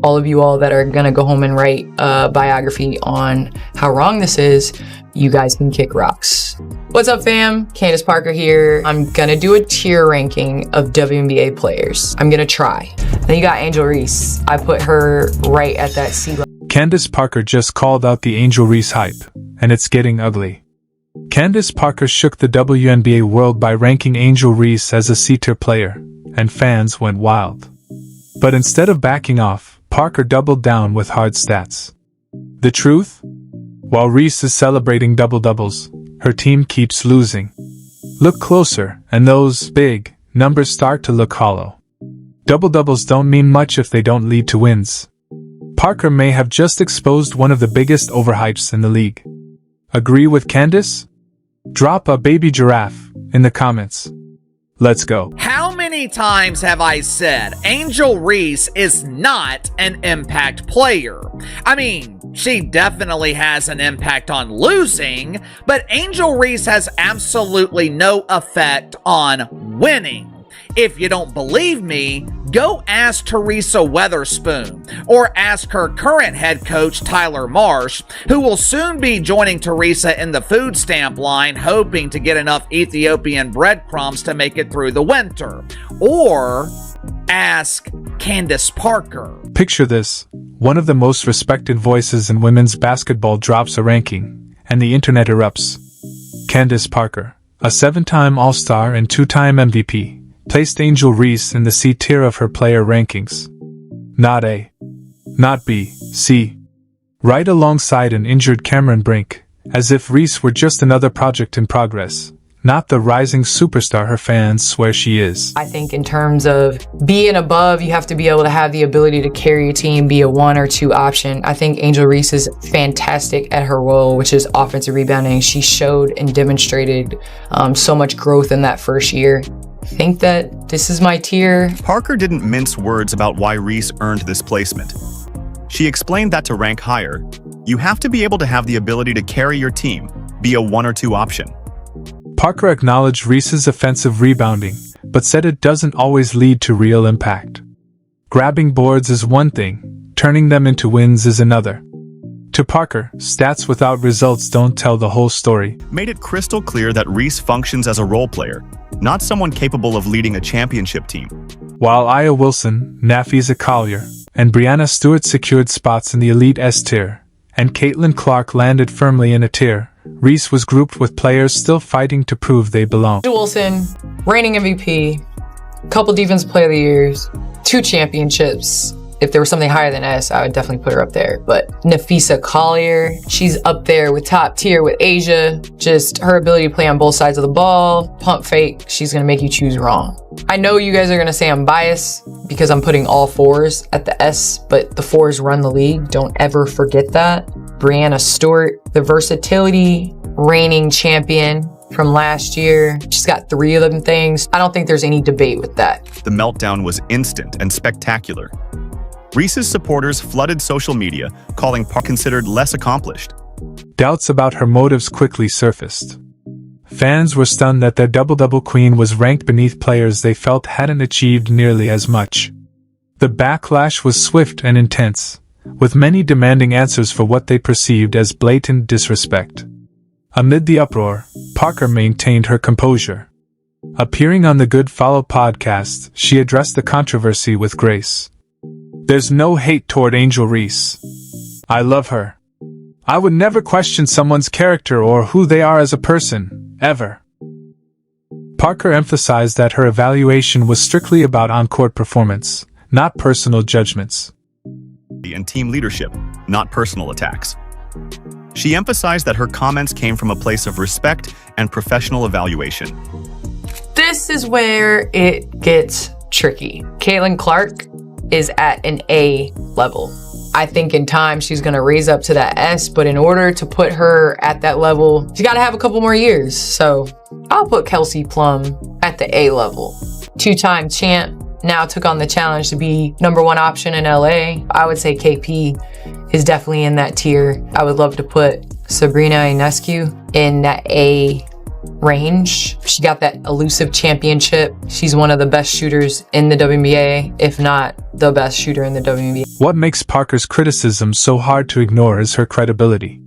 all of you all that are gonna go home and write a biography on how wrong this is, you guys can kick rocks. What's up, fam? Candace Parker here. I'm gonna do a tier ranking of WNBA players. I'm gonna try. Then you got Angel Reese. I put her right at that C level. Candace Parker just called out the Angel Reese hype, and it's getting ugly. Candace Parker shook the WNBA world by ranking Angel Reese as a C-tier player, and fans went wild. But instead of backing off, Parker doubled down with hard stats. The truth? While Reese is celebrating double-doubles, her team keeps losing. Look closer, and those big numbers start to look hollow. Double-doubles don't mean much if they don't lead to wins. Parker may have just exposed one of the biggest overhypes in the league. Agree with Candace? Drop a baby giraffe in the comments. Let's go. How many times have I said Angel Reese is not an impact player? I mean, she definitely has an impact on losing, but Angel Reese has absolutely no effect on winning. If you don't believe me, go ask Teresa Weatherspoon or ask her current head coach Tyler Marsh, who will soon be joining Teresa in the food stamp line, hoping to get enough Ethiopian breadcrumbs to make it through the winter. Or ask Candace Parker. Picture this. One of the most respected voices in women's basketball drops a ranking, and the internet erupts. Candace Parker, a 7-time All-Star and 2-time MVP, placed Angel Reese in the C tier of her player rankings. Not A. Not B. C. Right alongside an injured Cameron Brink, as if Reese were just another project in progress, not the rising superstar her fans swear she is. I think in terms of being above, you have to be able to have the ability to carry a team, be a 1 or 2 option. I think Angel Reese is fantastic at her role, which is offensive rebounding. She showed and demonstrated so much growth in that first year. I think that this is my tier. Parker didn't mince words about why Reese earned this placement. She explained that to rank higher, you have to be able to have the ability to carry your team, be a 1 or 2 option. Parker acknowledged Reese's offensive rebounding, but said it doesn't always lead to real impact. Grabbing boards is one thing, turning them into wins is another. To Parker, stats without results don't tell the whole story. Made it crystal clear that Reese functions as a role player, not someone capable of leading a championship team. While Aya Wilson, Nafisa Collier, and Brianna Stewart secured spots in the Elite S tier, and Caitlin Clark landed firmly in a tier, Reese was grouped with players still fighting to prove they belong. Wilson, reigning MVP, couple Defensive Player of the Years, 2 championships. If there was something higher than S, I would definitely put her up there. But Nafisa Collier, she's up there with top tier with Asia. Just her ability to play on both sides of the ball, pump fake, she's gonna make you choose wrong. I know you guys are gonna say I'm biased because I'm putting all 4s at the S, but the 4s run the league. Don't ever forget that. Brianna Stewart, the versatility, reigning champion from last year. She's got 3 of them things. I don't think there's any debate with that. The meltdown was instant and spectacular. Reese's supporters flooded social media, calling Parker considered less accomplished. Doubts about her motives quickly surfaced. Fans were stunned that their double-double queen was ranked beneath players they felt hadn't achieved nearly as much. The backlash was swift and intense, with many demanding answers for what they perceived as blatant disrespect. Amid the uproar, Parker maintained her composure. Appearing on the Good Follow podcast, she addressed the controversy with grace. There's no hate toward Angel Reese. I love her. I would never question someone's character or who they are as a person, ever. Parker emphasized that her evaluation was strictly about on-court performance, not personal judgments. And team leadership, not personal attacks. She emphasized that her comments came from a place of respect and professional evaluation. This is where it gets tricky. Caitlin Clark is at an A level. I think in time she's going to raise up to that S, but in order to put her at that level, she's got to have a couple more years. So I'll put Kelsey Plum at the A level. 2-time champ, now took on the challenge to be #1 option in LA. I would say KP is definitely in that tier. I would love to put Sabrina Ionescu in that A range. She got that elusive championship. She's one of the best shooters in the WNBA, if not the best shooter in the WNBA. What makes Parker's criticism so hard to ignore is her credibility.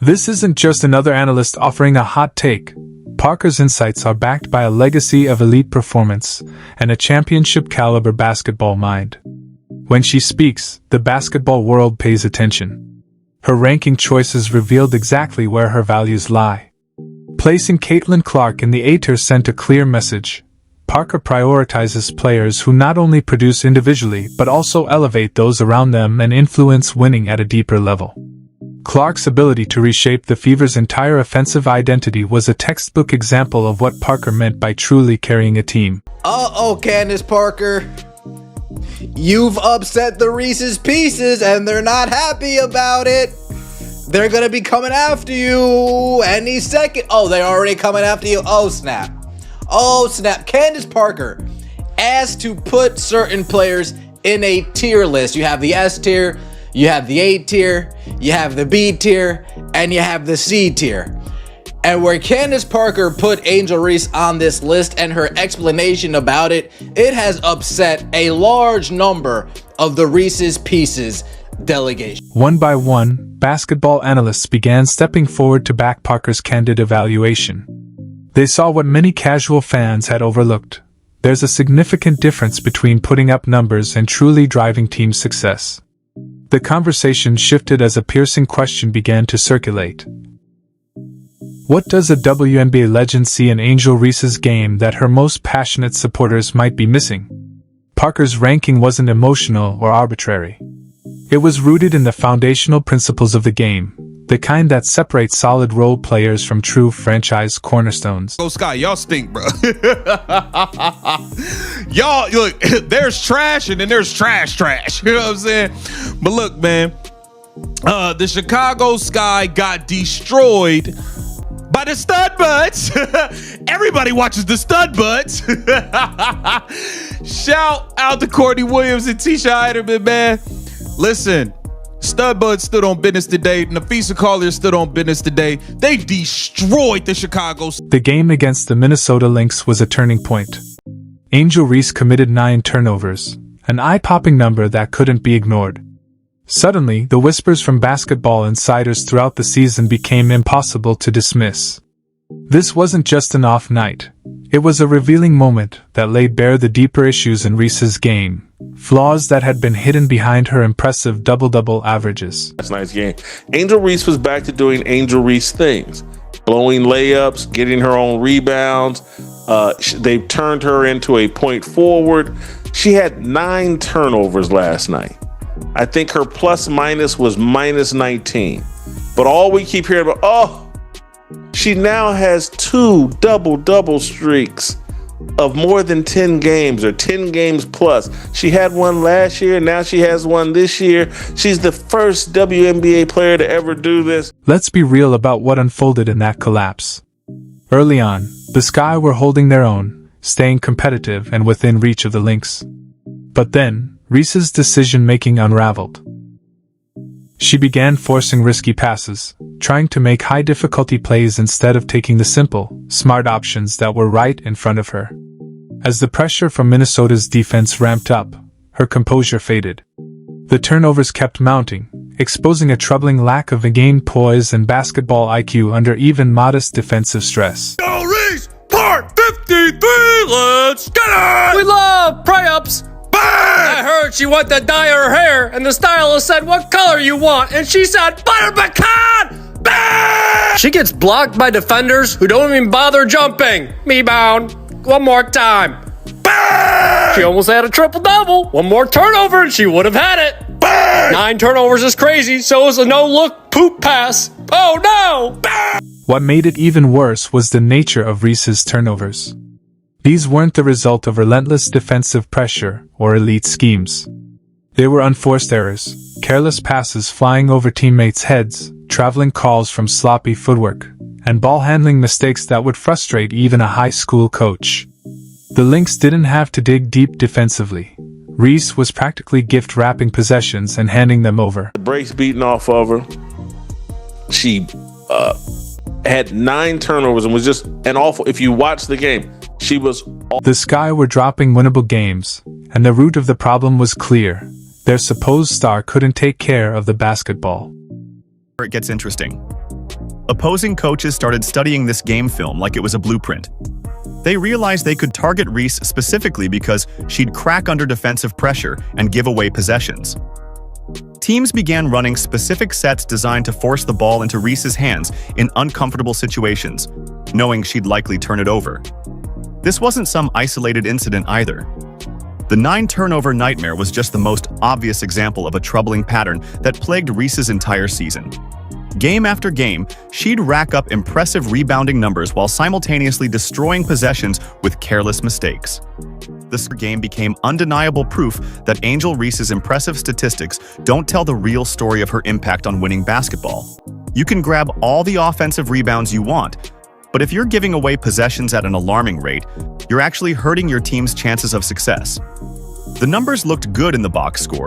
This isn't just another analyst offering a hot take. Parker's insights are backed by a legacy of elite performance and a championship-caliber basketball mind. When she speaks, the basketball world pays attention. Her ranking choices revealed exactly where her values lie. Placing Caitlin Clark in the A tier sent a clear message. Parker prioritizes players who not only produce individually but also elevate those around them and influence winning at a deeper level. Clark's ability to reshape the Fever's entire offensive identity was a textbook example of what Parker meant by truly carrying a team. Uh-oh, Candace Parker. You've upset the Reese's Pieces and they're not happy about it. They're gonna be coming after you any second. Oh, they're already coming after you. Oh, snap. Oh, snap. Candace Parker asked to put certain players in a tier list. You have the S tier, you have the A tier, you have the B tier, and you have the C tier. And where Candace Parker put Angel Reese on this list and her explanation about it, it has upset a large number of the Reese's Pieces delegation. One by one, basketball analysts began stepping forward to back Parker's candid evaluation. They saw what many casual fans had overlooked. There's a significant difference between putting up numbers and truly driving team success. The conversation shifted as a piercing question began to circulate. What does a WNBA legend see in Angel Reese's game that her most passionate supporters might be missing? Parker's ranking wasn't emotional or arbitrary. It was rooted in the foundational principles of the game, the kind that separates solid role players from true franchise cornerstones. Go Sky, y'all stink, bro. Y'all, look, there's trash and then there's trash. You know what I'm saying? But look, man, the Chicago Sky got destroyed by the stud butts. Everybody watches the stud butts. Shout out to Courtney Williams and Tisha Heiderman, man. Listen, stud butts stood on business today. Nafisa Collier stood on business today. They destroyed the Chicago. The game against the Minnesota Lynx was a turning point. Angel Reese committed 9 turnovers, an eye-popping number that couldn't be ignored. Suddenly, the whispers from basketball insiders throughout the season became impossible to dismiss. This wasn't just an off night. It was a revealing moment that laid bare the deeper issues in Reese's game, flaws that had been hidden behind her impressive double-double averages. Last night's game, Angel Reese was back to doing Angel Reese things. Blowing layups, getting her own rebounds. They've turned her into a point forward. She had 9 turnovers last night. I think her plus minus was minus 19. But all we keep hearing about, she now has 2 double-double streaks of more than 10 games or 10 games plus. She had one last year, now she has one this year. She's the first WNBA player to ever do this. Let's be real about what unfolded in that collapse. Early on, the Sky were holding their own, staying competitive and within reach of the Lynx. But then, Reese's decision-making unraveled. She began forcing risky passes, trying to make high-difficulty plays instead of taking the simple, smart options that were right in front of her. As the pressure from Minnesota's defense ramped up, her composure faded. The turnovers kept mounting, exposing a troubling lack of game poise and basketball IQ under even modest defensive stress. Yo, Reese, part 53, let's get it! We love pray-ups. I heard she wanted to dye her hair, and the stylist said, "What color you want?" And she said, "Butter pecan!" Bang! She gets blocked by defenders who don't even bother jumping. Me bound. One more time. Bang! She almost had a triple-double. One more turnover, and she would have had it. Bang! 9 turnovers is crazy, so it's a no-look poop pass. Oh, no! Bang! What made it even worse was the nature of Reese's turnovers. These weren't the result of relentless defensive pressure or elite schemes. They were unforced errors, careless passes flying over teammates' heads, traveling calls from sloppy footwork, and ball handling mistakes that would frustrate even a high school coach. The Lynx didn't have to dig deep defensively. Reese was practically gift-wrapping possessions and handing them over. The brakes beaten off of her. She had 9 turnovers and was just an awful. If you watch the game, she was. The Sky were dropping winnable games, and the root of the problem was clear. Their supposed star couldn't take care of the basketball. It gets interesting. Opposing coaches started studying this game film like it was a blueprint. They realized they could target Reese specifically because she'd crack under defensive pressure and give away possessions. Teams began running specific sets designed to force the ball into Reese's hands in uncomfortable situations, knowing she'd likely turn it over. This wasn't some isolated incident either. The 9-turnover nightmare was just the most obvious example of a troubling pattern that plagued Reese's entire season. Game after game, she'd rack up impressive rebounding numbers while simultaneously destroying possessions with careless mistakes. This game became undeniable proof that Angel Reese's impressive statistics don't tell the real story of her impact on winning basketball. You can grab all the offensive rebounds you want, but if you're giving away possessions at an alarming rate, you're actually hurting your team's chances of success. The numbers looked good in the box score.